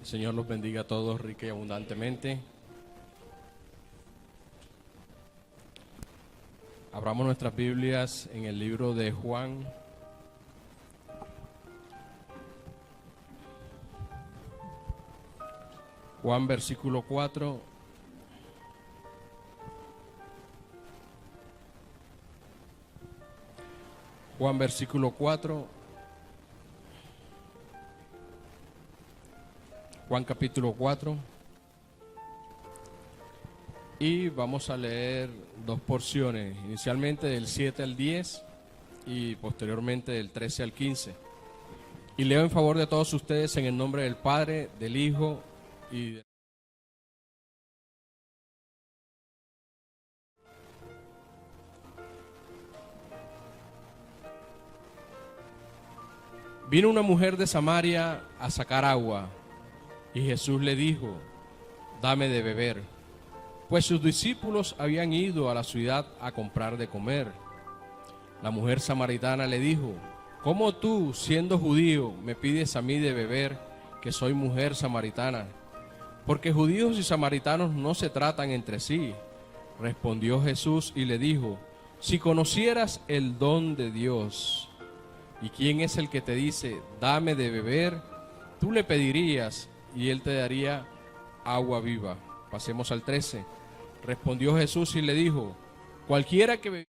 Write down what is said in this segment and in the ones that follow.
Señor los bendiga a todos rica y abundantemente. Abramos nuestras Biblias en el libro de Juan. Juan versículo 4. Juan versículo 4. Juan capítulo 4. Y vamos a leer dos porciones, inicialmente del 7 al 10 y posteriormente del 13 al 15. Y leo en favor de todos ustedes en el nombre del Padre, del Hijo y del... Vino una mujer de Samaria a sacar agua, y Jesús le dijo: dame de beber, pues sus discípulos habían ido a la ciudad a comprar de comer. La mujer samaritana le dijo: ¿cómo tú, siendo judío, me pides a mí de beber, que soy mujer samaritana? Porque judíos y samaritanos no se tratan entre sí. Respondió Jesús y le dijo: si conocieras el don de Dios, y quién es el que te dice, dame de beber, tú le pedirías, y él te daría agua viva. Pasemos al 13. Respondió Jesús y le dijo: cualquiera que bebiere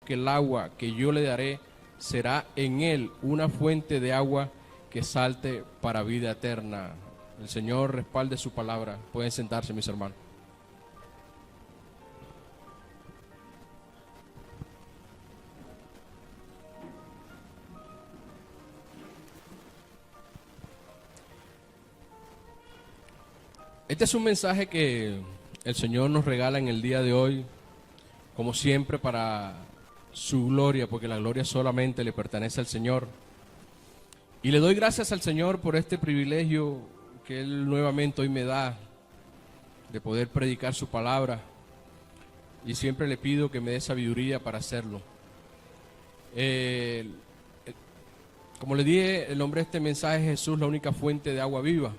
que el agua que yo le daré será en él una fuente de agua que salte para vida eterna. El Señor respalde su palabra. Pueden sentarse, mis hermanos. Este es un mensaje que el Señor nos regala en el día de hoy, como siempre, para su gloria, porque la gloria solamente le pertenece al Señor. Y le doy gracias al Señor por este privilegio que Él nuevamente hoy me da de poder predicar su palabra, y siempre le pido que me dé sabiduría para hacerlo. Como le dije, el nombre de este mensaje es Jesús, la única fuente de agua viva.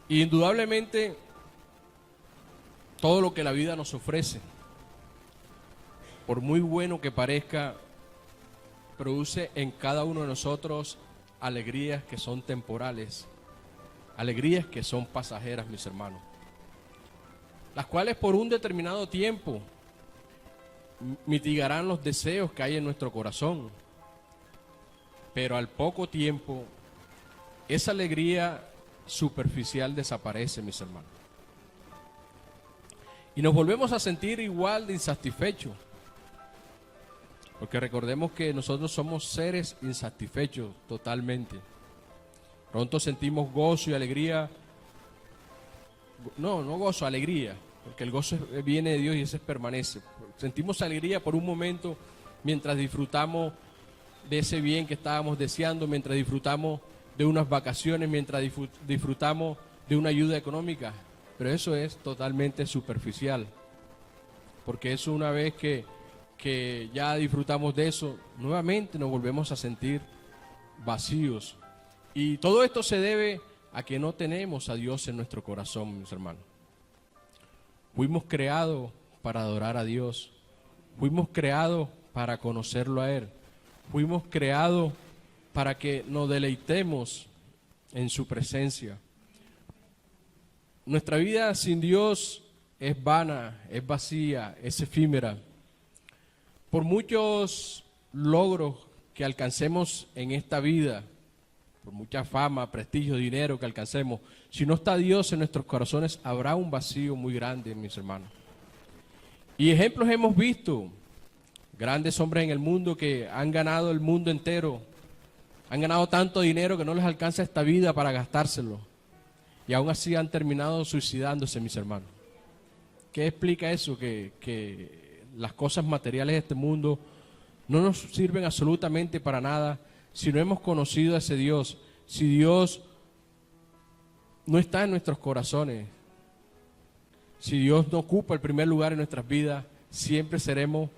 Y indudablemente, todo lo que la vida nos ofrece, por muy bueno que parezca, produce en cada uno de nosotros alegrías que son temporales, alegrías que son pasajeras, mis hermanos, las cuales por un determinado tiempo mitigarán los deseos que hay en nuestro corazón, pero al poco tiempo esa alegría superficial desaparece, mis hermanos, y nos volvemos a sentir igual de insatisfechos, porque recordemos que nosotros somos seres insatisfechos totalmente. Pronto sentimos gozo y alegría, no gozo, alegría, porque el gozo viene de Dios y ese permanece. Sentimos alegría por un momento mientras disfrutamos de ese bien que estábamos deseando, mientras disfrutamos de unas vacaciones, mientras disfrutamos de una ayuda económica, pero eso es totalmente superficial, porque eso, una vez que ya disfrutamos de eso, nuevamente nos volvemos a sentir vacíos, y todo esto se debe a que no tenemos a Dios en nuestro corazón, mis hermanos. Fuimos creados para adorar a Dios, fuimos creados para conocerlo a Él, fuimos creados para que nos deleitemos en su presencia. Nuestra vida sin Dios es vana, es vacía, es efímera. Por muchos logros que alcancemos en esta vida, por mucha fama, prestigio, dinero que alcancemos, si no está Dios en nuestros corazones, habrá un vacío muy grande, mis hermanos. Y ejemplos hemos visto, grandes hombres en el mundo que han ganado el mundo entero, han ganado tanto dinero que no les alcanza esta vida para gastárselo, y aún así han terminado suicidándose, mis hermanos. ¿Qué explica eso? Que las cosas materiales de este mundo no nos sirven absolutamente para nada si no hemos conocido a ese Dios, si Dios no está en nuestros corazones. si Dios no ocupa el primer lugar en nuestras vidas, siempre seremos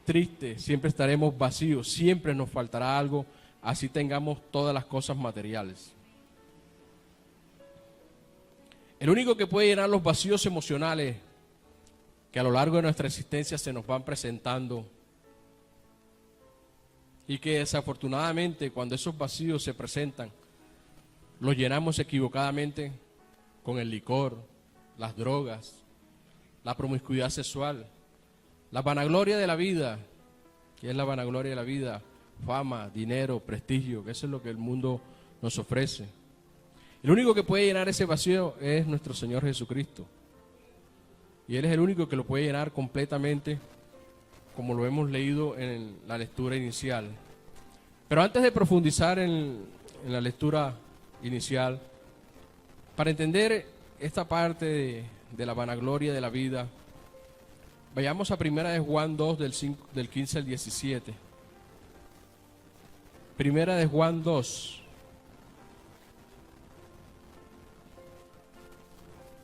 tristes, siempre estaremos vacíos, siempre nos faltará algo, así tengamos todas las cosas materiales. El único que puede llenar los vacíos emocionales que a lo largo de nuestra existencia se nos van presentando, y que desafortunadamente cuando esos vacíos se presentan, los llenamos equivocadamente con el licor, las drogas, la promiscuidad sexual, la vanagloria de la vida. ¿Qué es la vanagloria de la vida? Fama, dinero, prestigio, que eso es lo que el mundo nos ofrece. El único que puede llenar ese vacío es nuestro Señor Jesucristo. Y Él es el único que lo puede llenar completamente, como lo hemos leído en la lectura inicial. Pero antes de profundizar en la lectura inicial, para entender esta parte de la vanagloria de la vida, vayamos a 1 de Juan 2, del 15 al 17. 1 de Juan 2,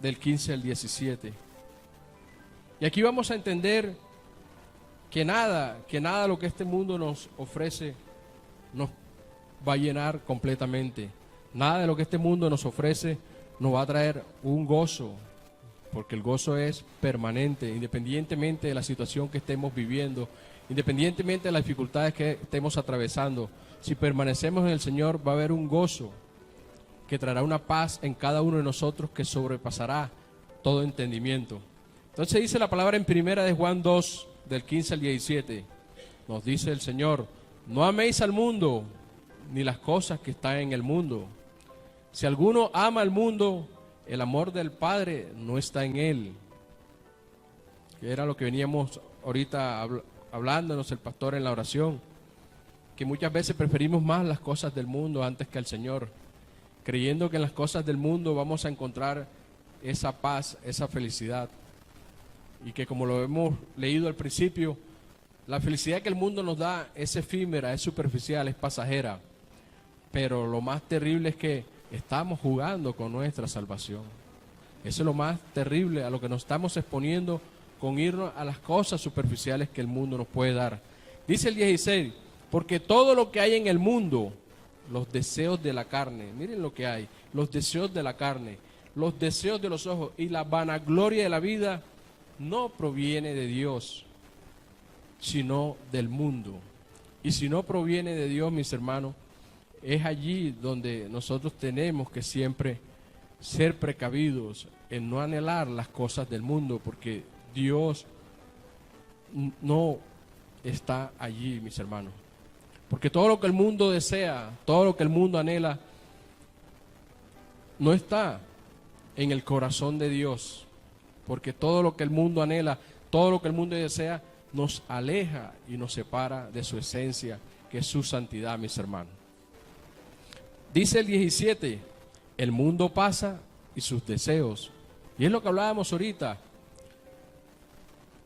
del 15 al 17. Y aquí vamos a entender que nada de lo que este mundo nos ofrece nos va a llenar completamente. Nada de lo que este mundo nos ofrece nos va a traer un gozo, porque el gozo es permanente, independientemente de la situación que estemos viviendo, independientemente de las dificultades que estemos atravesando. Si permanecemos en el Señor, va a haber un gozo que traerá una paz en cada uno de nosotros que sobrepasará todo entendimiento. Entonces dice la palabra en 1 de Juan 2, del 15 al 17, nos dice el Señor: no améis al mundo, ni las cosas que están en el mundo. Si alguno ama al mundo, el amor del Padre no está en él. Que era lo que veníamos ahorita hablándonos el pastor en la oración, que muchas veces preferimos más las cosas del mundo antes que al Señor, creyendo que en las cosas del mundo vamos a encontrar esa paz, esa felicidad. Y que, como lo hemos leído al principio, la felicidad que el mundo nos da es efímera, es superficial, es pasajera. Pero lo más terrible es que estamos jugando con nuestra salvación. Eso es lo más terrible a lo que nos estamos exponiendo, con irnos a las cosas superficiales que el mundo nos puede dar. Dice el 16, porque todo lo que hay en el mundo, los deseos de la carne, miren lo que hay, los deseos de la carne, los deseos de los ojos y la vanagloria de la vida, no proviene de Dios, sino del mundo. Y si no proviene de Dios, mis hermanos, es allí donde nosotros tenemos que siempre ser precavidos en no anhelar las cosas del mundo, porque Dios no está allí, mis hermanos. Porque todo lo que el mundo desea, todo lo que el mundo anhela, no está en el corazón de Dios. Porque todo lo que el mundo anhela, todo lo que el mundo desea, nos aleja y nos separa de su esencia, que es su santidad, mis hermanos. Dice el 17, el mundo pasa y sus deseos. Y es lo que hablábamos ahorita.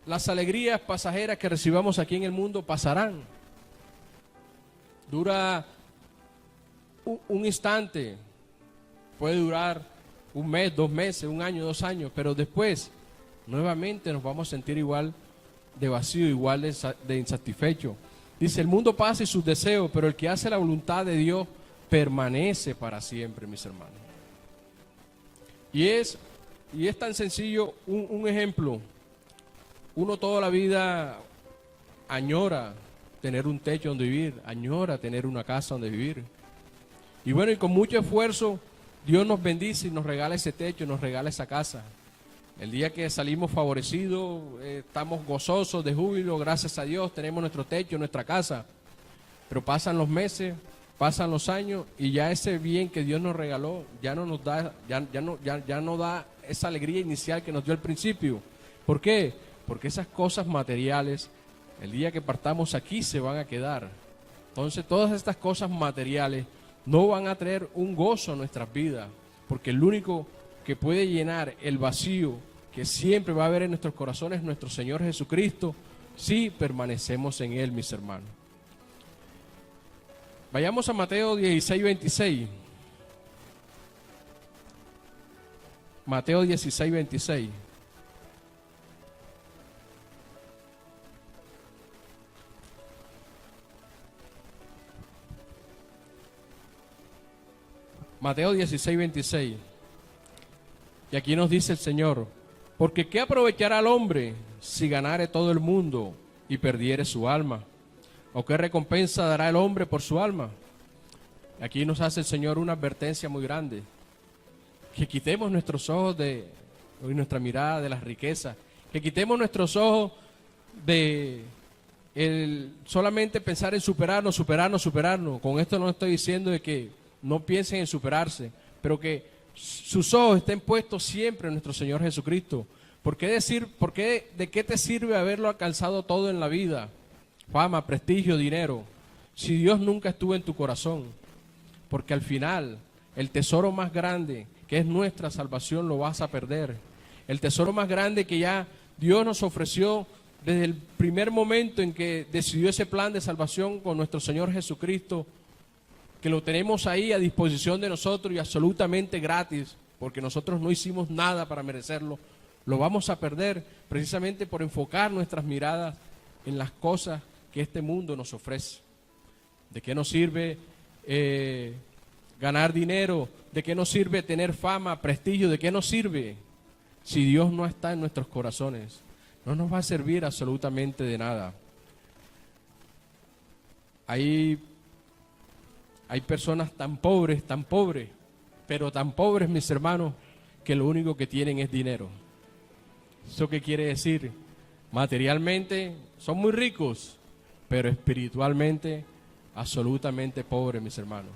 Las alegrías pasajeras que recibamos aquí en el mundo pasarán. Dura un instante, puede durar un mes, 2 meses, 1 año, 2 años, pero después nuevamente nos vamos a sentir igual de vacío, igual de insatisfecho. Dice, el mundo pasa y sus deseos, pero el que hace la voluntad de Dios permanece para siempre, mis hermanos. Y es tan sencillo, un ejemplo. Uno toda la vida añora tener un techo donde vivir, añora tener una casa donde vivir. Y bueno, y con mucho esfuerzo, Dios nos bendice y nos regala ese techo, nos regala esa casa. El día que salimos favorecidos, estamos gozosos de júbilo, gracias a Dios, tenemos nuestro techo, nuestra casa. Pero pasan los meses, pasan los años y ya ese bien que Dios nos regaló ya no nos da, ya no da esa alegría inicial que nos dio al principio. ¿Por qué? Porque esas cosas materiales, el día que partamos aquí se van a quedar. Entonces todas estas cosas materiales no van a traer un gozo a nuestras vidas, porque el único que puede llenar el vacío que siempre va a haber en nuestros corazones es nuestro Señor Jesucristo, si permanecemos en Él, mis hermanos. Vayamos a Mateo 16, 26. Mateo 16, 26. Mateo 16, 26. Y aquí nos dice el Señor: porque ¿qué aprovechará al hombre si ganare todo el mundo y perdiere su alma? ¿O qué recompensa dará el hombre por su alma? Aquí nos hace el Señor una advertencia muy grande: que quitemos nuestros ojos y nuestra mirada de las riquezas, que quitemos nuestros ojos de solamente pensar en superarnos. Con esto no estoy diciendo de que no piensen en superarse, pero que sus ojos estén puestos siempre en nuestro Señor Jesucristo. ¿Por qué de qué te sirve haberlo alcanzado todo en la vida? Fama, prestigio, dinero, si Dios nunca estuvo en tu corazón. Porque al final, el tesoro más grande, que es nuestra salvación, lo vas a perder. El tesoro más grande que ya Dios nos ofreció desde el primer momento en que decidió ese plan de salvación con nuestro Señor Jesucristo, que lo tenemos ahí a disposición de nosotros y absolutamente gratis, porque nosotros no hicimos nada para merecerlo, lo vamos a perder precisamente por enfocar nuestras miradas en las cosas que este mundo nos ofrece. ¿De qué nos sirve ganar dinero? ¿De qué nos sirve tener fama, prestigio? ¿De qué nos sirve si Dios no está en nuestros corazones? No nos va a servir absolutamente de nada. Hay personas tan pobres, pero tan pobres, mis hermanos, que lo único que tienen es dinero. ¿Eso qué quiere decir? Materialmente son muy ricos, pero espiritualmente absolutamente pobres, mis hermanos.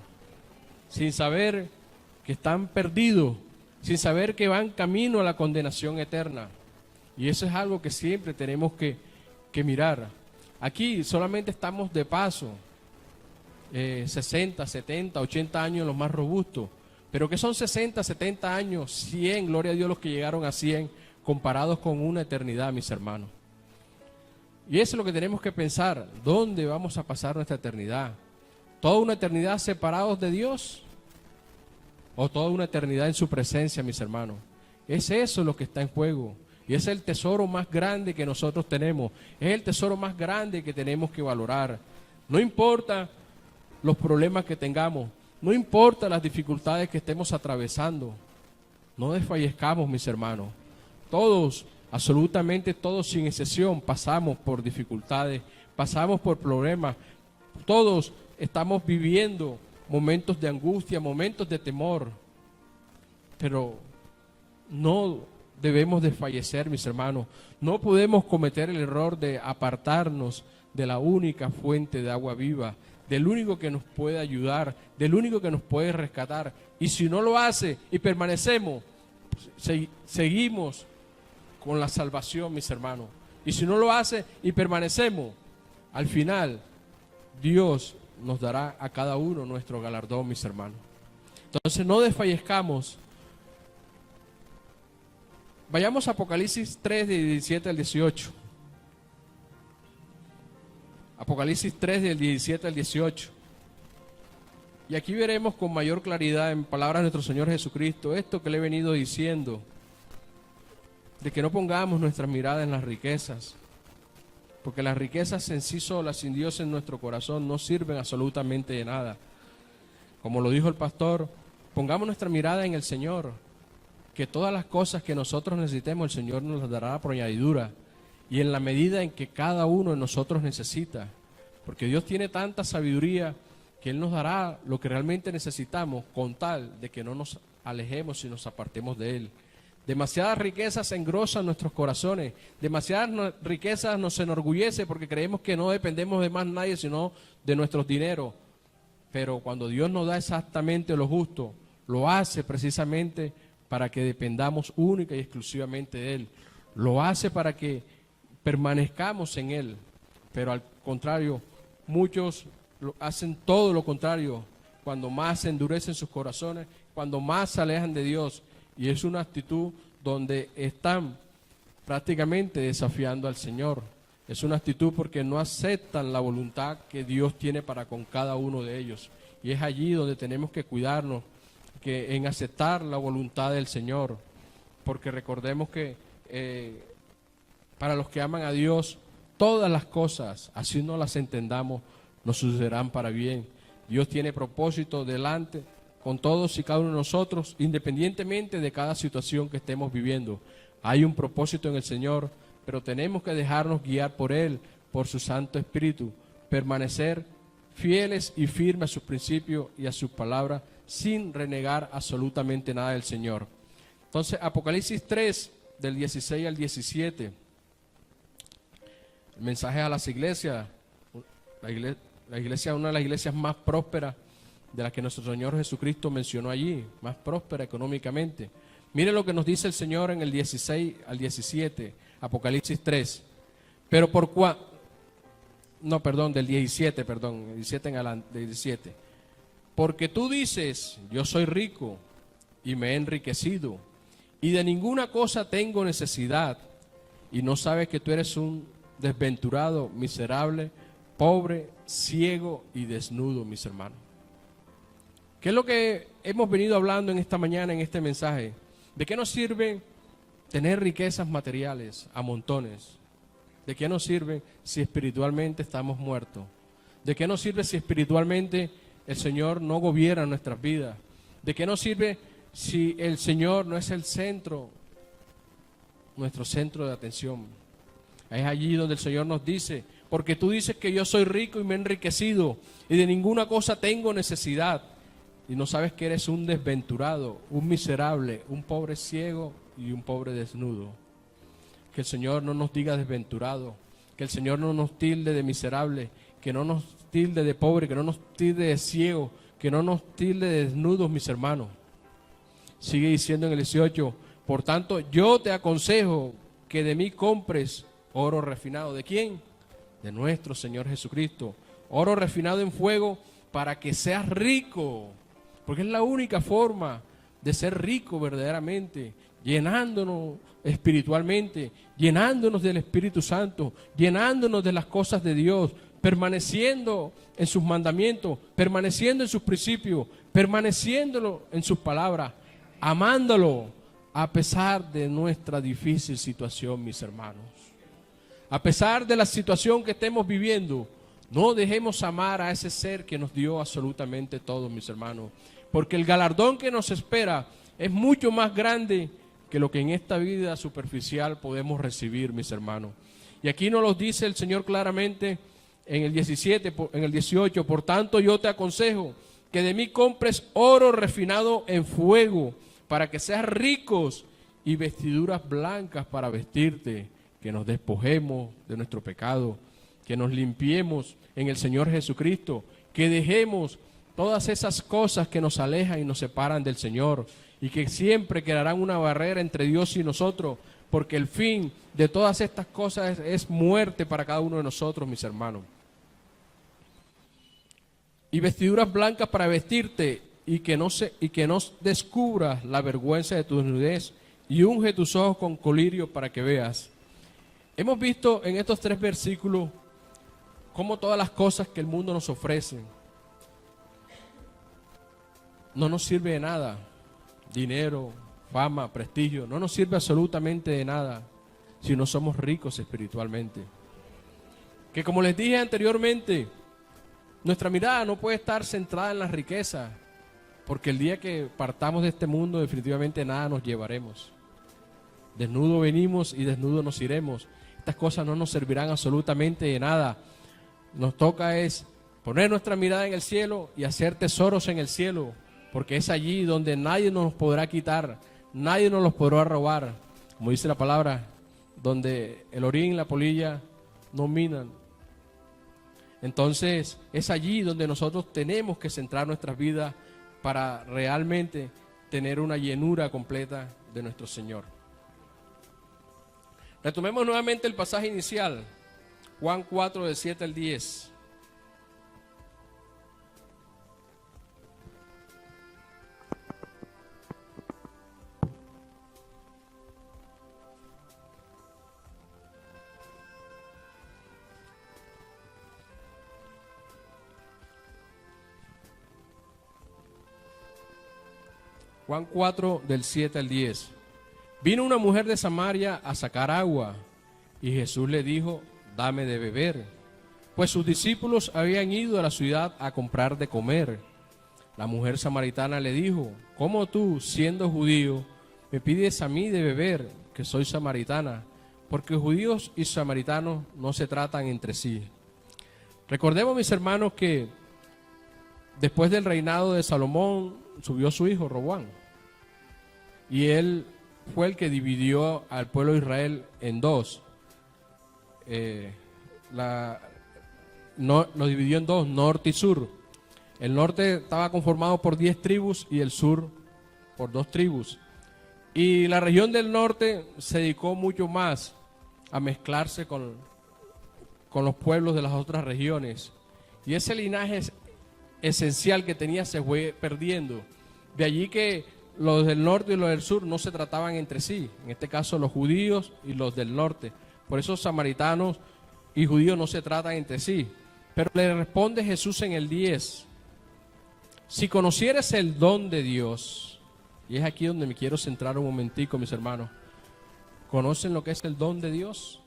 Sin saber que están perdidos, sin saber que van camino a la condenación eterna. Y eso es algo que siempre tenemos que mirar. Aquí solamente estamos de paso, 60, 70, 80 años los más robustos. Pero que son 60, 70 años, 100, gloria a Dios los que llegaron a 100, comparados con una eternidad, mis hermanos. Y eso es lo que tenemos que pensar: ¿dónde vamos a pasar nuestra eternidad? ¿Toda una eternidad separados de Dios? ¿O toda una eternidad en su presencia, mis hermanos? Es eso lo que está en juego. Y ese es el tesoro más grande que nosotros tenemos. Es el tesoro más grande que tenemos que valorar. No importa los problemas que tengamos, no importa las dificultades que estemos atravesando, no desfallezcamos, mis hermanos. Todos, absolutamente todos sin excepción, pasamos por dificultades, pasamos por problemas. Todos estamos viviendo momentos de angustia, momentos de temor. Pero no debemos desfallecer, mis hermanos. No podemos cometer el error de apartarnos de la única fuente de agua viva, del único que nos puede ayudar, del único que nos puede rescatar. Y si no lo hace y permanecemos, seguimos con la salvación, mis hermanos. Y si no lo hace y permanecemos, al final Dios nos dará a cada uno nuestro galardón, mis hermanos. Entonces no desfallezcamos. Vayamos a Apocalipsis 3, del 17 al 18. Apocalipsis 3, del 17 al 18. Y aquí veremos con mayor claridad, en palabras de nuestro Señor Jesucristo, esto que le he venido diciendo, de que no pongamos nuestra mirada en las riquezas, porque las riquezas en sí solas, sin Dios en nuestro corazón, no sirven absolutamente de nada. Como lo dijo el pastor, pongamos nuestra mirada en el Señor, que todas las cosas que nosotros necesitemos, el Señor nos las dará por añadidura, y en la medida en que cada uno de nosotros necesita, porque Dios tiene tanta sabiduría que Él nos dará lo que realmente necesitamos, con tal de que no nos alejemos y nos apartemos de Él. Demasiadas riquezas engrosan nuestros corazones, demasiadas riquezas nos enorgullece porque creemos que no dependemos de más nadie sino de nuestros dineros. Pero cuando Dios nos da exactamente lo justo, lo hace precisamente para que dependamos única y exclusivamente de Él. Lo hace para que permanezcamos en Él. Pero al contrario, muchos hacen todo lo contrario, cuando más se endurecen sus corazones, cuando más se alejan de Dios. Y es una actitud donde están prácticamente desafiando al Señor. Es una actitud porque no aceptan la voluntad que Dios tiene para con cada uno de ellos. Y es allí donde tenemos que cuidarnos, que en aceptar la voluntad del Señor. Porque recordemos que para los que aman a Dios, todas las cosas, así no las entendamos, nos sucederán para bien. Dios tiene propósito delante con todos y cada uno de nosotros, independientemente de cada situación que estemos viviendo. Hay un propósito en el Señor, pero tenemos que dejarnos guiar por Él, por su Santo Espíritu, permanecer fieles y firmes a sus principios y a sus palabras, sin renegar absolutamente nada del Señor. Entonces, Apocalipsis 3, del 16 al 17, el mensaje a las iglesias, la iglesia, una de las iglesias más prósperas de las que nuestro Señor Jesucristo mencionó allí, más próspera económicamente. Mire lo que nos dice el Señor en el 16 al 17, Apocalipsis 3. Pero por cuál, no, perdón, del 17, perdón, 17 en adelante, del 17. Porque tú dices, yo soy rico y me he enriquecido, y de ninguna cosa tengo necesidad, y no sabes que tú eres un desventurado, miserable, pobre, ciego y desnudo, mis hermanos. ¿Qué es lo que hemos venido hablando en esta mañana, en este mensaje? ¿De qué nos sirve tener riquezas materiales a montones? ¿De qué nos sirve si espiritualmente estamos muertos? ¿De qué nos sirve si espiritualmente el Señor no gobierna nuestras vidas? ¿De qué nos sirve si el Señor no es el centro, nuestro centro de atención? Es allí donde el Señor nos dice, porque tú dices que yo soy rico y me he enriquecido y de ninguna cosa tengo necesidad, y no sabes que eres un desventurado, un miserable, un pobre ciego y un pobre desnudo. Que el Señor no nos diga desventurado, que el Señor no nos tilde de miserable, que no nos tilde de pobre, que no nos tilde de ciego, que no nos tilde de desnudos, mis hermanos. Sigue diciendo en el 18, por tanto yo te aconsejo que de mí compres oro refinado. ¿De quién? De nuestro Señor Jesucristo. Oro refinado en fuego para que seas rico, porque es la única forma de ser rico verdaderamente, llenándonos espiritualmente, llenándonos del Espíritu Santo, llenándonos de las cosas de Dios, permaneciendo en sus mandamientos, permaneciendo en sus principios, permaneciendo en sus palabras, amándolo a pesar de nuestra difícil situación, mis hermanos. A pesar de la situación que estemos viviendo, no dejemos amar a ese ser que nos dio absolutamente todo, mis hermanos, porque el galardón que nos espera es mucho más grande que lo que en esta vida superficial podemos recibir, mis hermanos. Y aquí nos lo dice el Señor claramente en el 17, en el 18, por tanto yo te aconsejo que de mí compres oro refinado en fuego, para que seas ricos, y vestiduras blancas para vestirte, que nos despojemos de nuestro pecado, que nos limpiemos en el Señor Jesucristo, que dejemos todas esas cosas que nos alejan y nos separan del Señor, y que siempre crearán una barrera entre Dios y nosotros, porque el fin de todas estas cosas es muerte para cada uno de nosotros, mis hermanos. Y vestiduras blancas para vestirte, y que no descubras la vergüenza de tu desnudez, y unge tus ojos con colirio para que veas. Hemos visto en estos 3 versículos cómo todas las cosas que el mundo nos ofrece no nos sirve de nada. Dinero, fama, prestigio, no nos sirve absolutamente de nada si no somos ricos espiritualmente. Que como les dije anteriormente, nuestra mirada no puede estar centrada en la riqueza, porque el día que partamos de este mundo definitivamente nada nos llevaremos. Desnudo venimos y desnudo nos iremos. Estas cosas no nos servirán absolutamente de nada. Nos toca es poner nuestra mirada en el cielo y hacer tesoros en el cielo, porque es allí donde nadie nos los podrá quitar, nadie nos los podrá robar. Como dice la palabra, donde el orín y la polilla no minan. Entonces es allí donde nosotros tenemos que centrar nuestras vidas para realmente tener una llenura completa de nuestro Señor. Retomemos nuevamente el pasaje inicial, Juan 4, del 7 al 10. Juan 4, del 7 al 10. Vino una mujer de Samaria a sacar agua, y Jesús le dijo, dame de beber, pues sus discípulos habían ido a la ciudad a comprar de comer. La mujer samaritana le dijo: ¿cómo tú, siendo judío, me pides a mí de beber, que soy samaritana? Porque judíos y samaritanos no se tratan entre sí. Recordemos, mis hermanos, que después del reinado de Salomón subió su hijo Roboam, y él fue el que dividió al pueblo de Israel en dos. Lo dividió en dos, norte y sur. El norte estaba conformado por 10 tribus y el sur por 2 tribus. Y la región del norte se dedicó mucho más a mezclarse con los pueblos de las otras regiones. Y ese linaje esencial que tenía se fue perdiendo. De allí que los del norte y los del sur no se trataban entre sí. En este caso los judíos y los del norte. Por eso samaritanos y judíos no se tratan entre sí. Pero le responde Jesús en el 10. Si conocieres el don de Dios, y es aquí donde me quiero centrar un momentico, mis hermanos. ¿Conocen lo que es el don de Dios?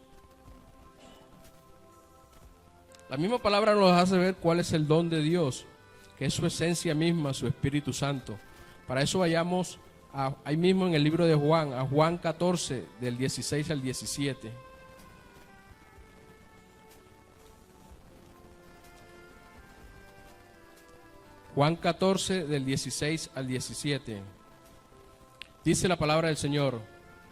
La misma palabra nos hace ver cuál es el don de Dios, que es su esencia misma, su Espíritu Santo. Para eso vayamos ahí mismo en el libro de Juan, a Juan 14, del 16 al 17. Juan 14, del 16 al 17. Dice la palabra del Señor,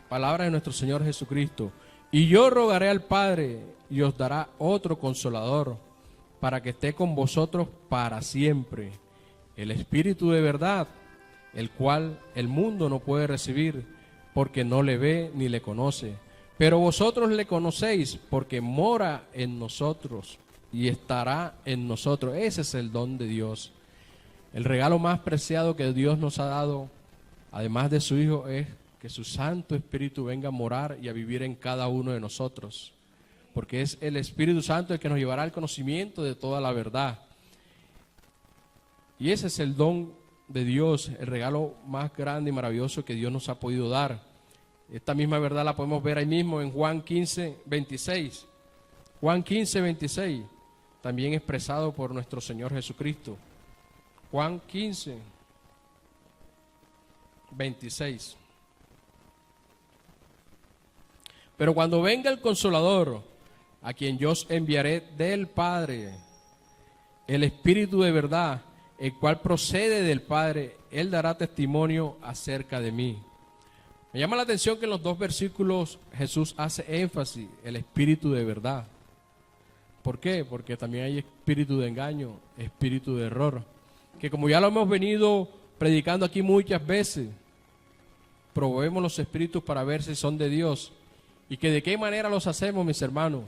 palabra de nuestro Señor Jesucristo: y yo rogaré al Padre, y os dará otro Consolador, para que esté con vosotros para siempre, el Espíritu de verdad, el cual el mundo no puede recibir, porque no le ve ni le conoce. Pero vosotros le conocéis, porque mora en nosotros y estará en nosotros. Ese es el don de Dios. El regalo más preciado que Dios nos ha dado, además de su Hijo, es que su Santo Espíritu venga a morar y a vivir en cada uno de nosotros. Porque es el Espíritu Santo el que nos llevará al conocimiento de toda la verdad. Y ese es el don de Dios, el regalo más grande y maravilloso que Dios nos ha podido dar. Esta misma verdad la podemos ver ahí mismo en Juan 15, 26. Juan 15, 26, también expresado por nuestro Señor Jesucristo. Juan 15, 26. Pero cuando venga el Consolador, a quien yo os enviaré del Padre, el Espíritu de verdad, el cual procede del Padre, Él dará testimonio acerca de mí. Me llama la atención que en los dos versículos Jesús hace énfasis, el Espíritu de verdad. ¿Por qué? Porque también hay espíritu de engaño, espíritu de error. Que como ya lo hemos venido predicando aquí muchas veces, probemos los espíritus para ver si son de Dios. ¿Y que de qué manera los hacemos, mis hermanos?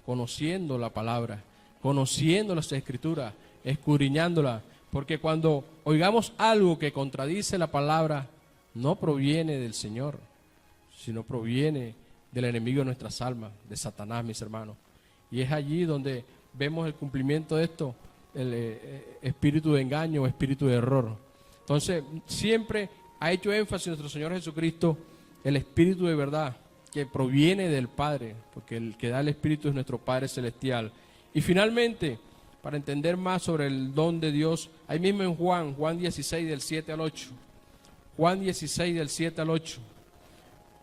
Conociendo la palabra, conociendo las Escrituras, escudriñándola. Porque cuando oigamos algo que contradice la palabra, no proviene del Señor, sino proviene del enemigo de nuestras almas, de Satanás, mis hermanos. Y es allí donde vemos el cumplimiento de esto, el espíritu de engaño o espíritu de error. Entonces, siempre ha hecho énfasis nuestro Señor Jesucristo, el espíritu de verdad, que proviene del Padre, porque el que da el Espíritu es nuestro Padre Celestial. Y finalmente, para entender más sobre el don de Dios, ahí mismo en Juan 16, del 7 al 8. Juan 16, del 7 al 8.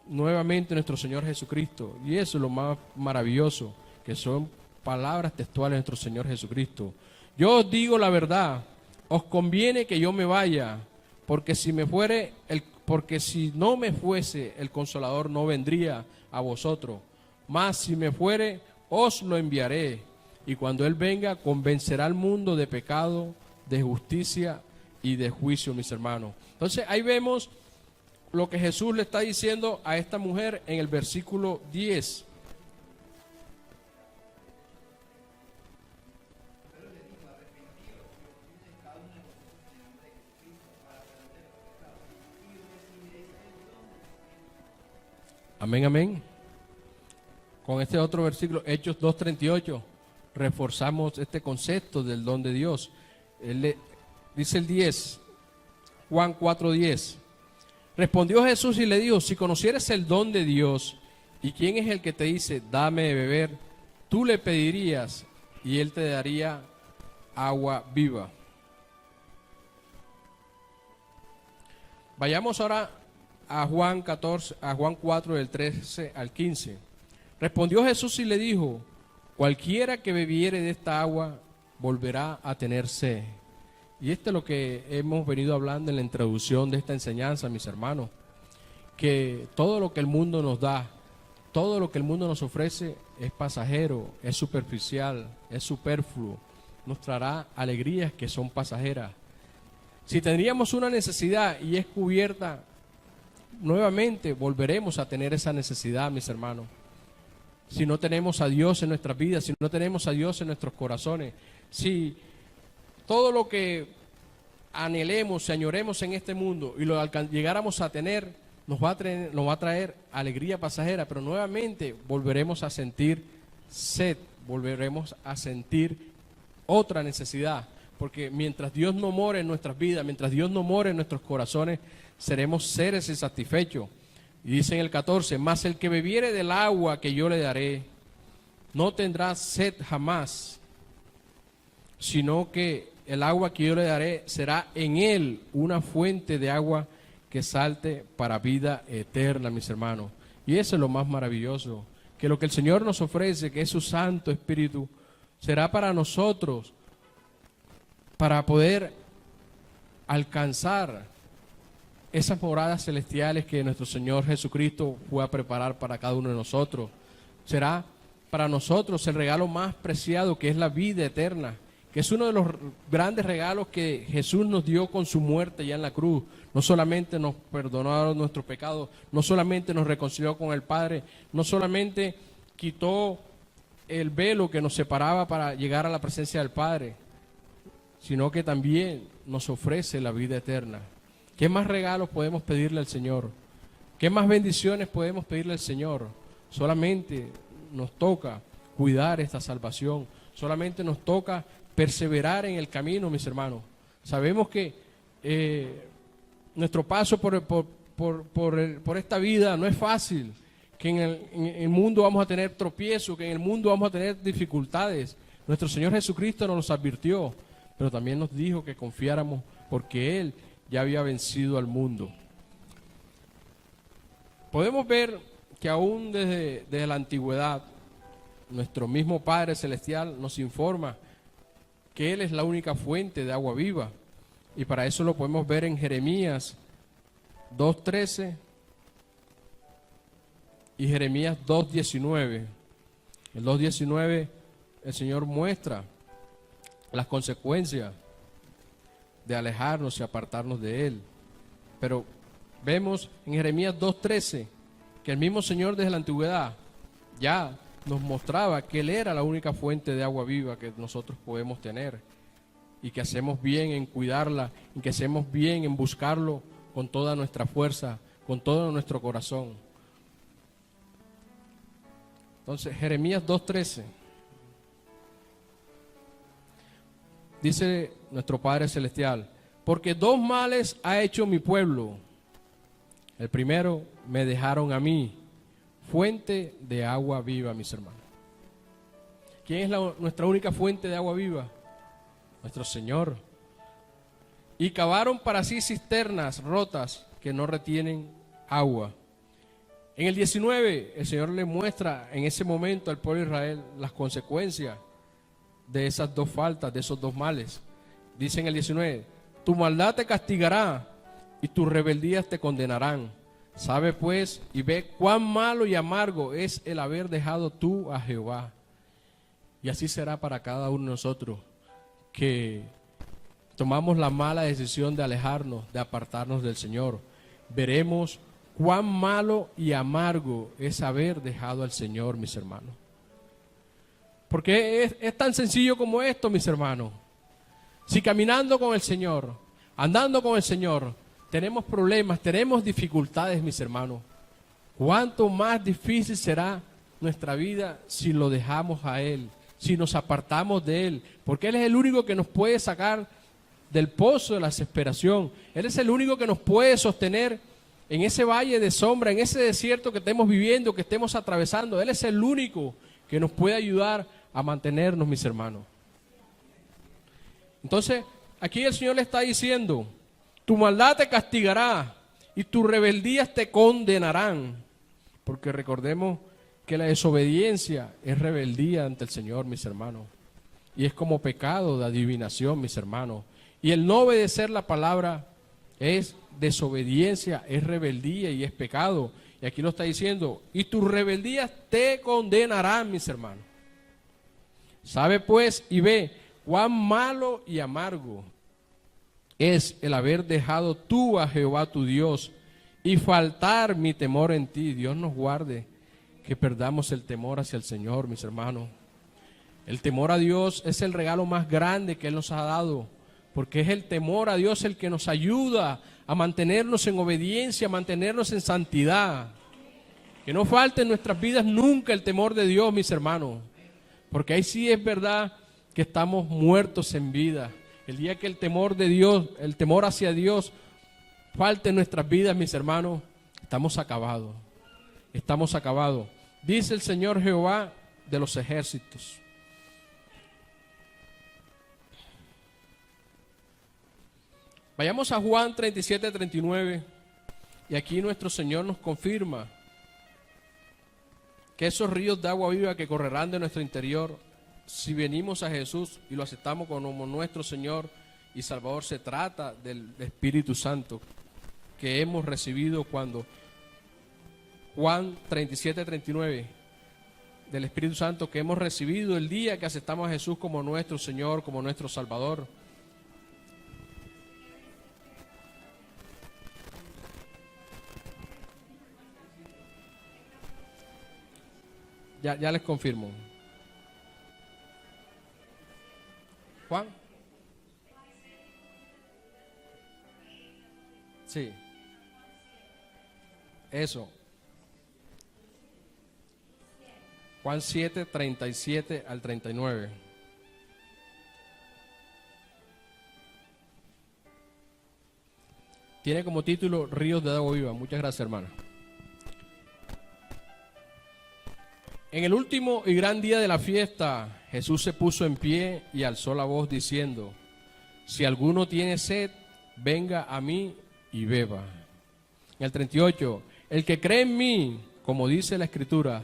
Nuevamente nuestro Señor Jesucristo. Y eso es lo más maravilloso, que son palabras textuales de nuestro Señor Jesucristo. Yo os digo la verdad, os conviene que yo me vaya, porque si no me fuese, el Consolador no vendría a vosotros. Mas si me fuere, os lo enviaré. Y cuando Él venga, convencerá al mundo de pecado, de justicia y de juicio, mis hermanos. Entonces ahí vemos lo que Jesús le está diciendo a esta mujer en el versículo 10. Amén, amén. Con este otro versículo, Hechos 2:38, reforzamos este concepto del don de Dios. Dice el 10, Juan 4:10. Respondió Jesús y le dijo: si conocieras el don de Dios, ¿y quién es el que te dice, dame de beber? Tú le pedirías y Él te daría agua viva. Vayamos ahora a Juan 4 del 13 al 15. Respondió Jesús y le dijo: cualquiera que bebiere de esta agua volverá a tener sed. Y esto es lo que hemos venido hablando en la introducción de esta enseñanza, mis hermanos, que todo lo que el mundo nos da, todo lo que el mundo nos ofrece es pasajero, es superficial, es superfluo, nos traerá alegrías que son pasajeras. Si tendríamos una necesidad y es cubierta, nuevamente volveremos a tener esa necesidad, mis hermanos. Si no tenemos a Dios en nuestras vidas, si no tenemos a Dios en nuestros corazones, si todo lo que anhelemos y añoremos en este mundo y lo llegáramos a tener, nos va a traer alegría pasajera, pero nuevamente volveremos a sentir sed, volveremos a sentir otra necesidad, porque mientras Dios no more en nuestras vidas, mientras Dios no more en nuestros corazones, seremos seres insatisfechos. Y dice en el 14, mas el que bebiere del agua que yo le daré, no tendrá sed jamás, sino que el agua que yo le daré será en él una fuente de agua que salte para vida eterna, mis hermanos. Y eso es lo más maravilloso, que lo que el Señor nos ofrece, que es su Santo Espíritu, será para nosotros, para poder alcanzar esas moradas celestiales que nuestro Señor Jesucristo fue a preparar para cada uno de nosotros. Será para nosotros el regalo más preciado, que es la vida eterna, que es uno de los grandes regalos que Jesús nos dio con su muerte ya en la cruz. No solamente nos perdonó nuestros pecados, no solamente nos reconcilió con el Padre, no solamente quitó el velo que nos separaba para llegar a la presencia del Padre, sino que también nos ofrece la vida eterna. ¿Qué más regalos podemos pedirle al Señor? ¿Qué más bendiciones podemos pedirle al Señor? Solamente nos toca cuidar esta salvación, solamente nos toca perseverar en el camino, mis hermanos. Sabemos que nuestro paso por esta vida no es fácil, que en el mundo vamos a tener tropiezos, que en el mundo vamos a tener dificultades. Nuestro Señor Jesucristo nos los advirtió, pero también nos dijo que confiáramos porque Él ya había vencido al mundo. Podemos ver que aún desde la antigüedad, nuestro mismo Padre Celestial nos informa que Él es la única fuente de agua viva. Y para eso lo podemos ver en Jeremías 2:13 y Jeremías 2:19. El 2:19 el Señor muestra las consecuencias de alejarnos y apartarnos de Él. Pero vemos en Jeremías 2:13 que el mismo Señor desde la antigüedad ya nos mostraba que Él era la única fuente de agua viva que nosotros podemos tener, y que hacemos bien en cuidarla, y que hacemos bien en buscarlo con toda nuestra fuerza, con todo nuestro corazón. Entonces, Jeremías 2:13 dice nuestro Padre Celestial: porque dos males ha hecho mi pueblo. El primero, me dejaron a mí, fuente de agua viva, mis hermanos. ¿Quién es nuestra única fuente de agua viva? Nuestro Señor. Y cavaron para sí cisternas rotas que no retienen agua. En el 19, el Señor le muestra en ese momento al pueblo de Israel las consecuencias de esas dos faltas, de esos dos males. Dice en el 19: tu maldad te castigará y tus rebeldías te condenarán. Sabe pues y ve cuán malo y amargo es el haber dejado tú a Jehová. Y así será para cada uno de nosotros, que tomamos la mala decisión de alejarnos, de apartarnos del Señor. Veremos cuán malo y amargo es haber dejado al Señor, mis hermanos. Porque es tan sencillo como esto, mis hermanos. Si caminando con el Señor, andando con el Señor, tenemos problemas, tenemos dificultades, mis hermanos, ¿cuánto más difícil será nuestra vida si lo dejamos a Él, si nos apartamos de Él? Porque Él es el único que nos puede sacar del pozo de la desesperación. Él es el único que nos puede sostener en ese valle de sombra, en ese desierto que estemos viviendo, que estemos atravesando. Él es el único que nos puede ayudar a mantenernos, mis hermanos. Entonces, aquí el Señor le está diciendo: tu maldad te castigará y tus rebeldías te condenarán. Porque recordemos que la desobediencia es rebeldía ante el Señor, mis hermanos. Y es como pecado de adivinación, mis hermanos. Y el no obedecer la palabra es desobediencia, es rebeldía y es pecado. Y aquí lo está diciendo, y tus rebeldías te condenarán, mis hermanos. Sabe pues y ve cuán malo y amargo es el haber dejado tú a Jehová tu Dios y faltar mi temor en ti. Dios nos guarde que perdamos el temor hacia el Señor, mis hermanos. El temor a Dios es el regalo más grande que Él nos ha dado, porque es el temor a Dios el que nos ayuda a mantenernos en obediencia, a mantenernos en santidad. Que no falte en nuestras vidas nunca el temor de Dios, mis hermanos, porque ahí sí es verdad que estamos muertos en vida. El día que el temor de Dios, el temor hacia Dios falte en nuestras vidas, mis hermanos, estamos acabados. Estamos acabados. Dice el Señor Jehová de los ejércitos. Vayamos a Juan 37:39 y aquí nuestro Señor nos confirma que esos ríos de agua viva que correrán de nuestro interior, si venimos a Jesús y lo aceptamos como nuestro Señor y Salvador, se trata del Espíritu Santo que hemos recibido cuando Juan 37:39, del Espíritu Santo que hemos recibido el día que aceptamos a Jesús como nuestro Señor, como nuestro Salvador. Ya les confirmo. Juan. Sí. Eso. Juan 7:37 al 39. Tiene como título Ríos de agua viva. Muchas gracias, hermana. En el último y gran día de la fiesta, Jesús se puso en pie y alzó la voz diciendo: si alguno tiene sed, venga a mí y beba. En el 38, el que cree en mí, como dice la Escritura,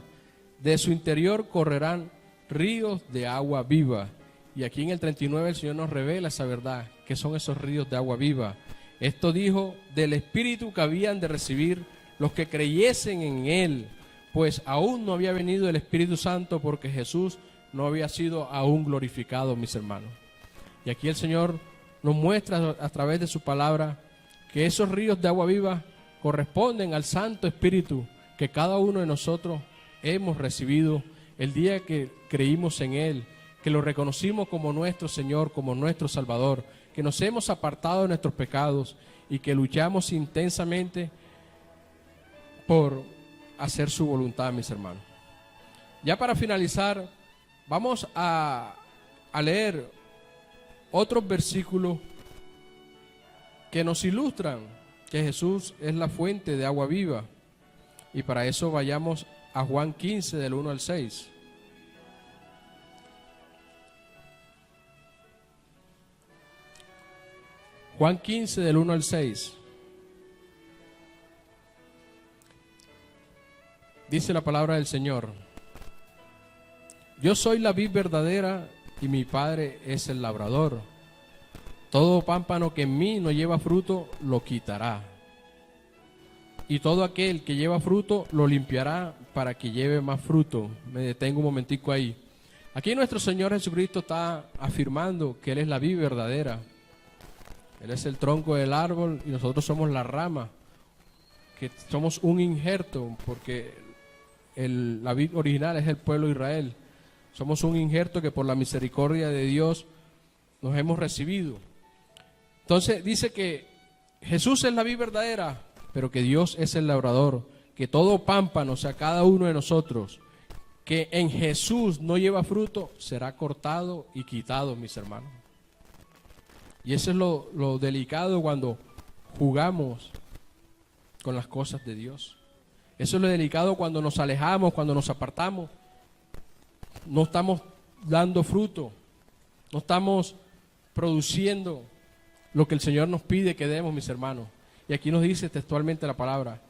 de su interior correrán ríos de agua viva. Y aquí en el 39 el Señor nos revela esa verdad, que son esos ríos de agua viva. Esto dijo del Espíritu que habían de recibir los que creyesen en Él, pues aún no había venido el Espíritu Santo porque Jesús no había sido aún glorificado, mis hermanos. Y aquí el Señor nos muestra a través de su palabra que esos ríos de agua viva corresponden al Santo Espíritu que cada uno de nosotros hemos recibido el día que creímos en Él, que lo reconocimos como nuestro Señor, como nuestro Salvador, que nos hemos apartado de nuestros pecados y que luchamos intensamente por hacer su voluntad, mis hermanos. Ya para finalizar, vamos a leer otros versículos que nos ilustran que Jesús es la fuente de agua viva. Y para eso vayamos a Juan 15, del 1 al 6. Juan 15, del 1 al 6. Dice la palabra del Señor: yo soy la vid verdadera y mi Padre es el labrador. Todo pámpano que en mí no lleva fruto, lo quitará. Y todo aquel que lleva fruto, lo limpiará para que lleve más fruto. Me detengo un momentico ahí. Aquí nuestro Señor Jesucristo está afirmando que Él es la vid verdadera. Él es el tronco del árbol y nosotros somos la rama, que somos un injerto, porque la vid original es el pueblo de Israel. Somos un injerto que por la misericordia de Dios nos hemos recibido. Entonces dice que Jesús es la vid verdadera, pero que Dios es el labrador, que todo pámpano, o sea, cada uno de nosotros, que en Jesús no lleva fruto, será cortado y quitado, mis hermanos. Y eso es lo delicado cuando jugamos con las cosas de Dios. Eso es lo delicado cuando nos alejamos, cuando nos apartamos. No estamos dando fruto, no estamos produciendo lo que el Señor nos pide que demos, mis hermanos. Y aquí nos dice textualmente la palabra: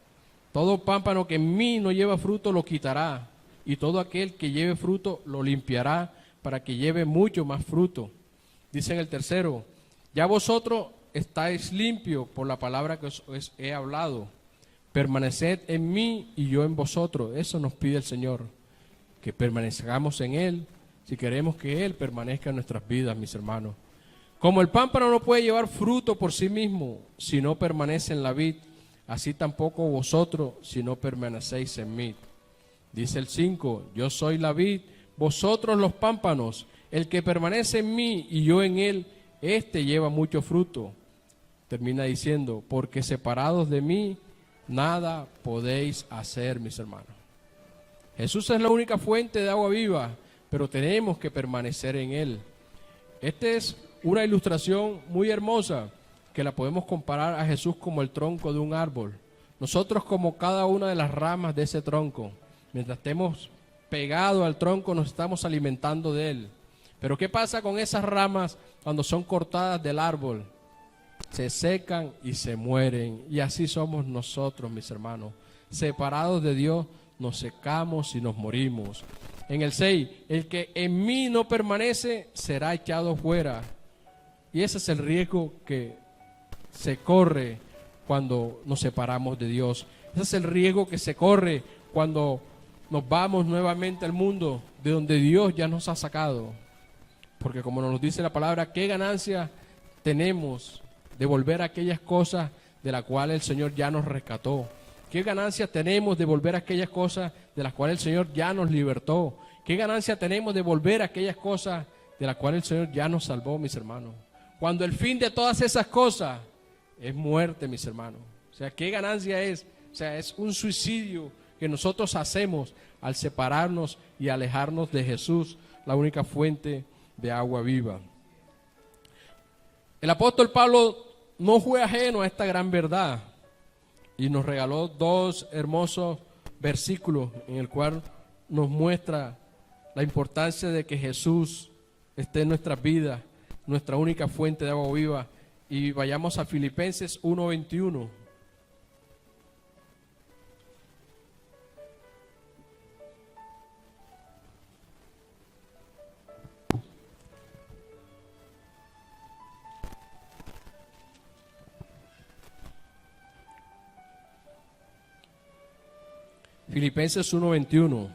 todo pámpano que en mí no lleva fruto lo quitará, y todo aquel que lleve fruto lo limpiará, para que lleve mucho más fruto. Dice en el tercero: ya vosotros estáis limpios por la palabra que os he hablado. Permaneced en mí y yo en vosotros. Eso nos pide el Señor, que permanezcamos en Él, si queremos que Él permanezca en nuestras vidas, mis hermanos. Como el pámpano no puede llevar fruto por sí mismo si no permanece en la vid, así tampoco vosotros si no permanecéis en mí. Dice el 5: yo soy la vid, vosotros los pámpanos. El que permanece en mí y yo en él, éste lleva mucho fruto. Termina diciendo: porque separados de mí, nada podéis hacer, mis hermanos. Jesús es la única fuente de agua viva, pero tenemos que permanecer en Él. Esta es una ilustración muy hermosa que la podemos comparar a Jesús como el tronco de un árbol. Nosotros como cada una de las ramas de ese tronco. Mientras estemos pegados al tronco nos estamos alimentando de Él. Pero ¿qué pasa con esas ramas cuando son cortadas del árbol? Se secan y se mueren. Y así somos nosotros, mis hermanos. Separados de Dios, nos secamos y nos morimos. En el 6, el que en mí no permanece será echado fuera. Y ese es el riesgo que se corre cuando nos separamos de Dios. Ese es el riesgo que se corre cuando nos vamos nuevamente al mundo de donde Dios ya nos ha sacado. Porque como nos dice la palabra, ¿qué ganancia tenemos de volver a aquellas cosas de las cuales el Señor ya nos rescató? ¿Qué ganancia tenemos de volver a aquellas cosas de las cuales el Señor ya nos libertó? ¿Qué ganancia tenemos de volver a aquellas cosas de las cuales el Señor ya nos salvó, mis hermanos? Cuando el fin de todas esas cosas es muerte, mis hermanos. O sea, ¿qué ganancia es? O sea, es un suicidio que nosotros hacemos al separarnos y alejarnos de Jesús, la única fuente de agua viva. El apóstol Pablo no fue ajeno a esta gran verdad y nos regaló dos hermosos versículos en el cual nos muestra la importancia de que Jesús esté en nuestras vidas, nuestra única fuente de agua viva. Y vayamos a Filipenses 1:21. Filipenses 1:21.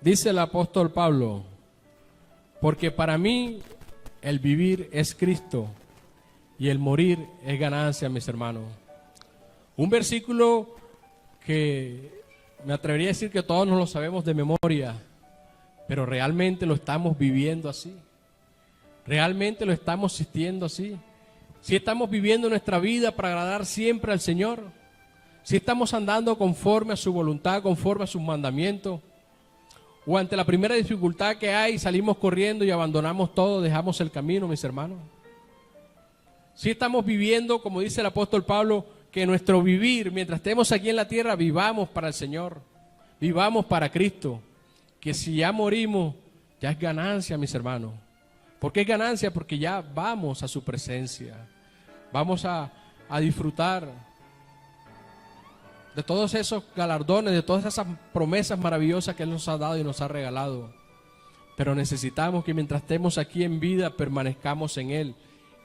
Dice el apóstol Pablo: porque para mí el vivir es Cristo y el morir es ganancia, mis hermanos. Un versículo que me atrevería a decir que todos nos lo sabemos de memoria, pero realmente lo estamos viviendo así. Realmente lo estamos sintiendo así. Si estamos viviendo nuestra vida para agradar siempre al Señor, si estamos andando conforme a su voluntad, conforme a sus mandamientos, o ante la primera dificultad que hay, salimos corriendo y abandonamos todo, dejamos el camino, mis hermanos. Si estamos viviendo, como dice el apóstol Pablo, que nuestro vivir, mientras estemos aquí en la tierra, vivamos para el Señor, vivamos para Cristo, que si ya morimos, ya es ganancia, mis hermanos. ¿Por qué es ganancia? Porque ya vamos a su presencia, vamos a disfrutar de todos esos galardones, de todas esas promesas maravillosas que Él nos ha dado y nos ha regalado. Pero necesitamos que mientras estemos aquí en vida, permanezcamos en Él,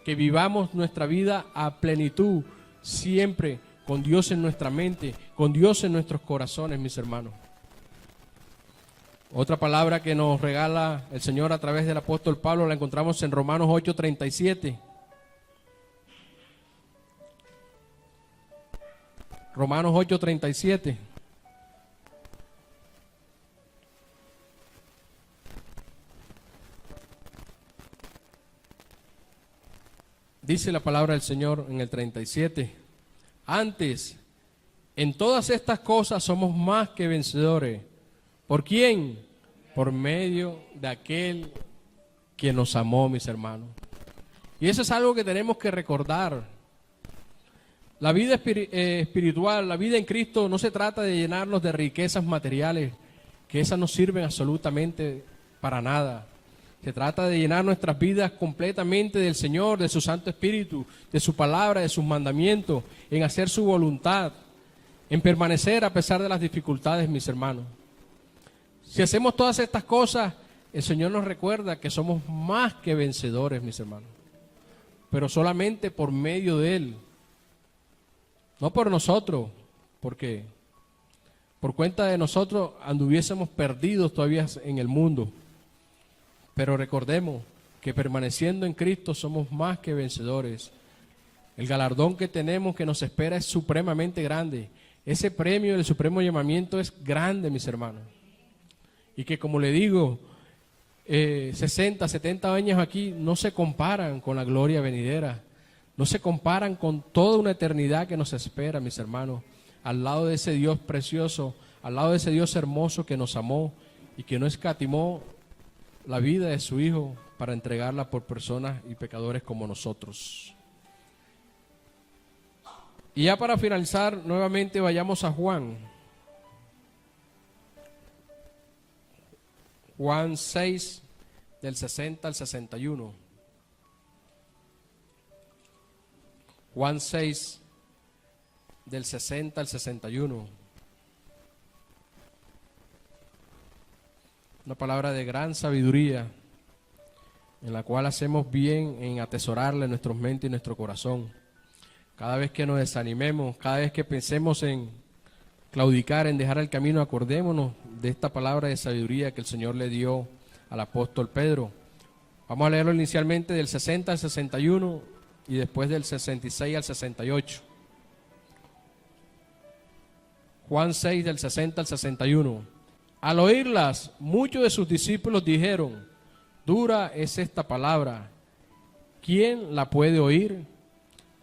que vivamos nuestra vida a plenitud, siempre con Dios en nuestra mente, con Dios en nuestros corazones, mis hermanos. Otra palabra que nos regala el Señor a través del apóstol Pablo la encontramos en Romanos 8:37. Romanos 8:37. Dice la palabra del Señor en el 37. Antes, en todas estas cosas somos más que vencedores. ¿Por quién? Por medio de aquel que nos amó, mis hermanos. Y eso es algo que tenemos que recordar. La vida espiritual, la vida en Cristo no se trata de llenarnos de riquezas materiales, que esas no sirven absolutamente para nada. Se trata de llenar nuestras vidas completamente del Señor, de su Santo Espíritu, de su palabra, de sus mandamientos, en hacer su voluntad, en permanecer a pesar de las dificultades, mis hermanos. Si hacemos todas estas cosas, el Señor nos recuerda que somos más que vencedores, mis hermanos. Pero solamente por medio de Él. No por nosotros, porque por cuenta de nosotros anduviésemos perdidos todavía en el mundo. Pero recordemos que permaneciendo en Cristo somos más que vencedores. El galardón que tenemos, que nos espera, es supremamente grande. Ese premio del supremo llamamiento es grande, mis hermanos. Y que, como le digo, 60, 70 años aquí no se comparan con la gloria venidera. No se comparan con toda una eternidad que nos espera, mis hermanos, al lado de ese Dios precioso, al lado de ese Dios hermoso que nos amó y que no escatimó la vida de su Hijo para entregarla por personas y pecadores como nosotros. Y ya para finalizar, nuevamente vayamos a Juan. Juan 6, del 60 al 61. Juan 6, del 60 al 61. Una palabra de gran sabiduría, en la cual hacemos bien en atesorarla en nuestras mentes y nuestro corazón. Cada vez que nos desanimemos, cada vez que pensemos en claudicar, en dejar el camino, acordémonos de esta palabra de sabiduría que el Señor le dio al apóstol Pedro. Vamos a leerlo inicialmente del 60 al 61 y después del 66 al 68. Juan 6, del 60 al 61. Al oírlas, muchos de sus discípulos dijeron: dura es esta palabra, ¿quién la puede oír?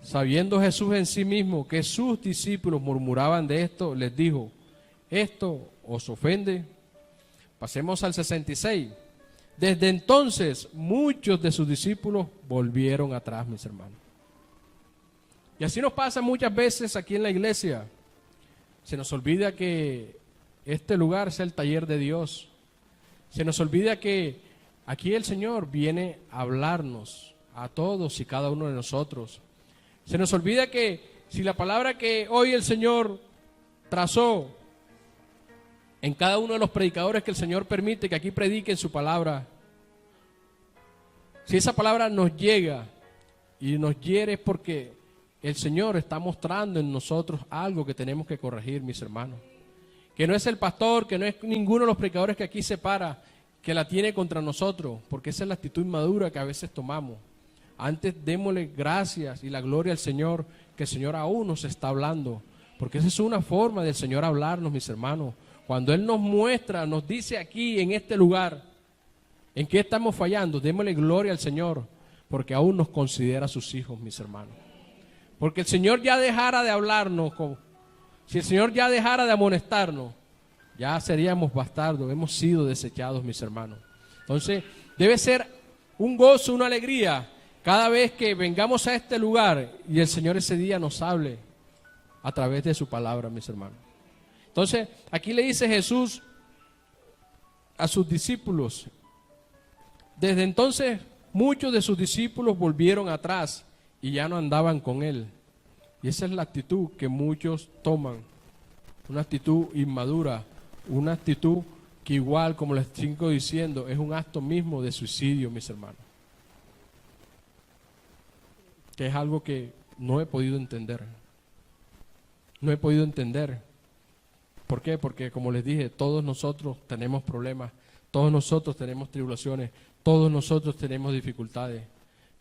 Sabiendo Jesús en sí mismo que sus discípulos murmuraban de esto, les dijo: ¿esto os ofende? Pasemos al 66. Desde entonces, muchos de sus discípulos volvieron atrás, mis hermanos. Y así nos pasa muchas veces aquí en la iglesia. Se nos olvida que este lugar es el taller de Dios. Se nos olvida que aquí el Señor viene a hablarnos a todos y cada uno de nosotros. Se nos olvida que si la palabra que hoy el Señor trazó en cada uno de los predicadores que el Señor permite que aquí prediquen su palabra, si esa palabra nos llega y nos hiere, es porque el Señor está mostrando en nosotros algo que tenemos que corregir, mis hermanos. Que no es el pastor, que no es ninguno de los predicadores que aquí se para, que la tiene contra nosotros, porque esa es la actitud inmadura que a veces tomamos. Antes démosle gracias y la gloria al Señor, que el Señor aún nos está hablando, porque esa es una forma del Señor hablarnos, mis hermanos. Cuando Él nos muestra, nos dice aquí en este lugar, en qué estamos fallando, démosle gloria al Señor, porque aún nos considera sus hijos, mis hermanos. Porque el Señor ya dejara de hablarnos, si el Señor ya dejara de amonestarnos, ya seríamos bastardos, hemos sido desechados, mis hermanos. Entonces, debe ser un gozo, una alegría, cada vez que vengamos a este lugar y el Señor ese día nos hable a través de su palabra, mis hermanos. Entonces, aquí le dice Jesús a sus discípulos. Desde entonces, muchos de sus discípulos volvieron atrás y ya no andaban con Él. Y esa es la actitud que muchos toman, una actitud inmadura, una actitud que igual, como les sigo diciendo, es un acto mismo de suicidio, mis hermanos. Que es algo que no he podido entender. No he podido entender. ¿Por qué? Porque, como les dije, todos nosotros tenemos problemas, todos nosotros tenemos tribulaciones, todos nosotros tenemos dificultades.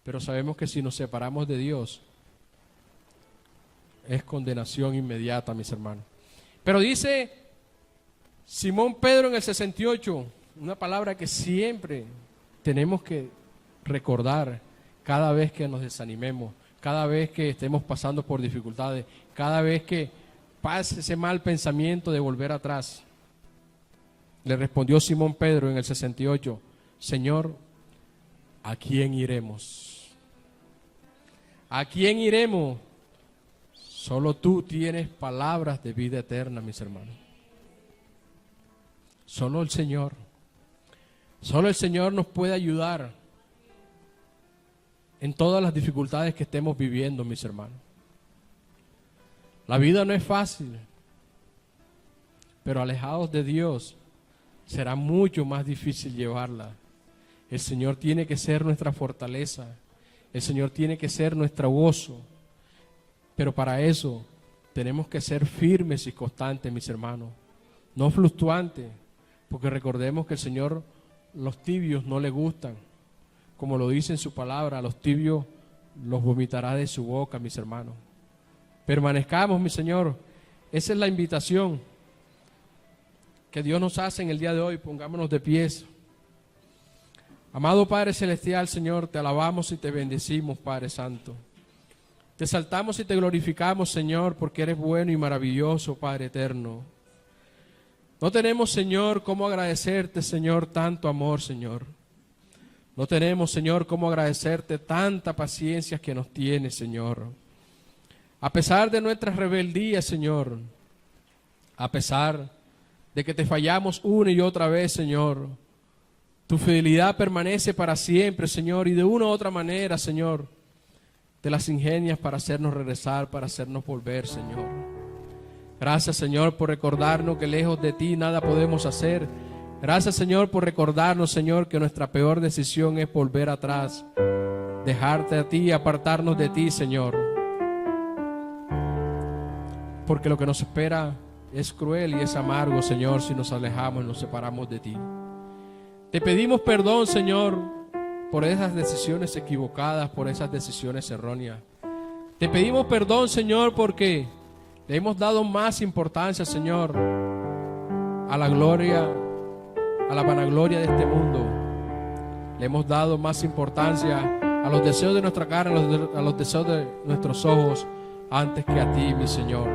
Pero sabemos que si nos separamos de Dios, es condenación inmediata, mis hermanos. Pero dice Simón Pedro en el 68, una palabra que siempre tenemos que recordar cada vez que nos desanimemos, cada vez que estemos pasando por dificultades, cada vez que pase ese mal pensamiento de volver atrás. Le respondió Simón Pedro en el 68, Señor, ¿a quién iremos? ¿A quién iremos? Solo tú tienes palabras de vida eterna, mis hermanos. Solo el Señor. Solo el Señor nos puede ayudar en todas las dificultades que estemos viviendo, mis hermanos. La vida no es fácil, pero alejados de Dios será mucho más difícil llevarla. El Señor tiene que ser nuestra fortaleza, el Señor tiene que ser nuestro gozo, pero para eso tenemos que ser firmes y constantes, mis hermanos, no fluctuantes, porque recordemos que el Señor, los tibios no le gustan, como lo dice en su palabra, a los tibios los vomitará de su boca, mis hermanos. Permanezcamos, mi Señor, esa es la invitación que Dios nos hace en el día de hoy. Pongámonos de pies. Amado Padre Celestial, Señor, te alabamos y te bendecimos, Padre Santo. Te exaltamos y te glorificamos, Señor, porque eres bueno y maravilloso, Padre eterno. No tenemos, Señor, cómo agradecerte, Señor, tanto amor, Señor. No tenemos, Señor, cómo agradecerte tanta paciencia que nos tienes, Señor. A pesar de nuestras rebeldías, Señor, a pesar de que te fallamos una y otra vez, Señor, tu fidelidad permanece para siempre, Señor, y de una u otra manera, Señor, te las ingenias para hacernos regresar, para hacernos volver, Señor. Gracias, Señor, por recordarnos que lejos de ti nada podemos hacer. Gracias, Señor, por recordarnos, Señor, que nuestra peor decisión es volver atrás, dejarte a ti, apartarnos de ti, Señor. Porque lo que nos espera es cruel y es amargo, Señor, si nos alejamos y nos separamos de ti. Te pedimos perdón, Señor, por esas decisiones equivocadas, por esas decisiones erróneas. Te pedimos perdón, Señor, porque le hemos dado más importancia, Señor, a la gloria, a la vanagloria de este mundo. Le hemos dado más importancia a los deseos de nuestra carne, a los deseos de nuestros ojos, antes que a ti, mi Señor.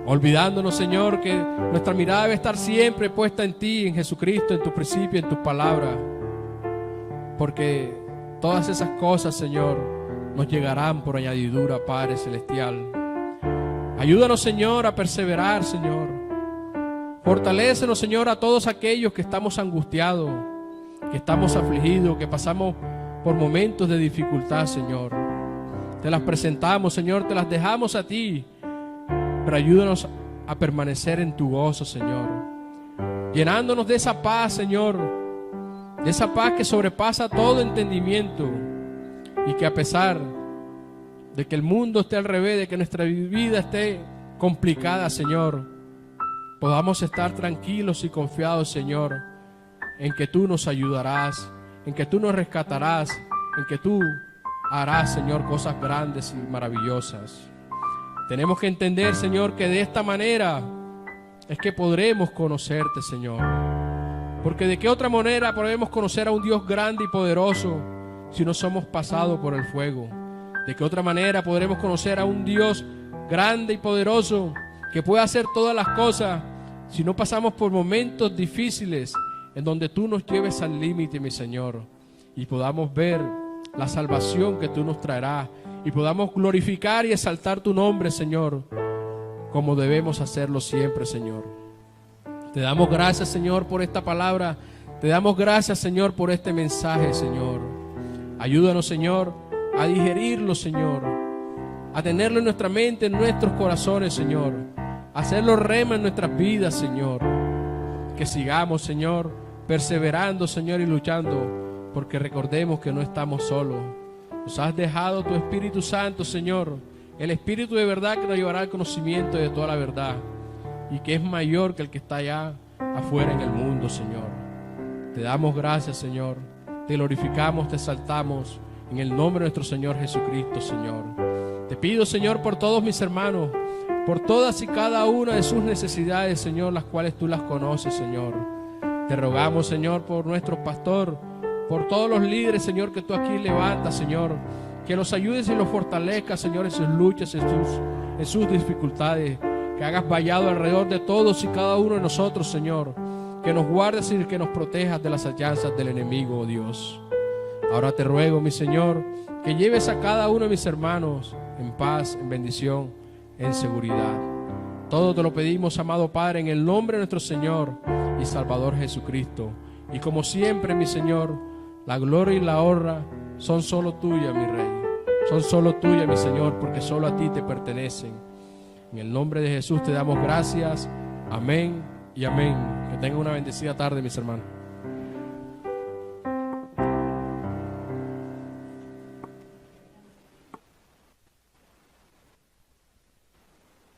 Olvidándonos, Señor, que nuestra mirada debe estar siempre puesta en ti, en Jesucristo, en tu principio, en tus palabras. Porque todas esas cosas, Señor, nos llegarán por añadidura, Padre Celestial. Ayúdanos, Señor, a perseverar, Señor. Fortalécenos, Señor, a todos aquellos que estamos angustiados, que estamos afligidos, que pasamos por momentos de dificultad, Señor. Te las presentamos, Señor, te las dejamos a ti, pero ayúdanos a permanecer en tu gozo, Señor. Llenándonos de esa paz, Señor, de esa paz que sobrepasa todo entendimiento, y que a pesar de que el mundo esté al revés, de que nuestra vida esté complicada, Señor, podamos estar tranquilos y confiados, Señor, en que tú nos ayudarás, en que tú nos rescatarás, en que tú harás, Señor, cosas grandes y maravillosas. Tenemos que entender, Señor, que de esta manera es que podremos conocerte, Señor. Porque de qué otra manera podemos conocer a un Dios grande y poderoso si no somos pasados por el fuego. De qué otra manera podremos conocer a un Dios grande y poderoso que puede hacer todas las cosas si no pasamos por momentos difíciles en donde tú nos lleves al límite, mi Señor, y podamos ver la salvación que tú nos traerás, y podamos glorificar y exaltar tu nombre, Señor, como debemos hacerlo siempre, Señor. Te damos gracias, Señor, por esta palabra. Te damos gracias, Señor, por este mensaje, Señor. Ayúdanos, Señor, a digerirlo, Señor, a tenerlo en nuestra mente, en nuestros corazones, Señor, a hacerlo rema en nuestras vidas, Señor. Que sigamos, Señor, perseverando, Señor, y luchando, porque recordemos que no estamos solos. Nos has dejado tu Espíritu Santo, Señor, el Espíritu de verdad que nos llevará al conocimiento de toda la verdad, y que es mayor que el que está allá afuera en el mundo, Señor. Te damos gracias, Señor, te glorificamos, te exaltamos, en el nombre de nuestro Señor Jesucristo, Señor. Te pido, Señor, por todos mis hermanos, por todas y cada una de sus necesidades, Señor, las cuales tú las conoces, Señor. Te rogamos, Señor, por nuestro pastor, por todos los líderes, Señor, que tú aquí levantas, Señor, que los ayudes y los fortalezcas, Señor, en sus luchas, en sus dificultades, que hagas vallado alrededor de todos y cada uno de nosotros, Señor, que nos guardes y que nos protejas de las allanzas del enemigo, oh Dios. Ahora te ruego, mi Señor, que lleves a cada uno de mis hermanos en paz, en bendición, en seguridad. Todo te lo pedimos, amado Padre, en el nombre de nuestro Señor y Salvador Jesucristo. Y como siempre, mi Señor, la gloria y la honra son solo tuyas, mi Rey. Son solo tuyas, mi Señor, porque solo a ti te pertenecen. En el nombre de Jesús te damos gracias. Amén y amén. Que tengan una bendecida tarde, mis hermanos.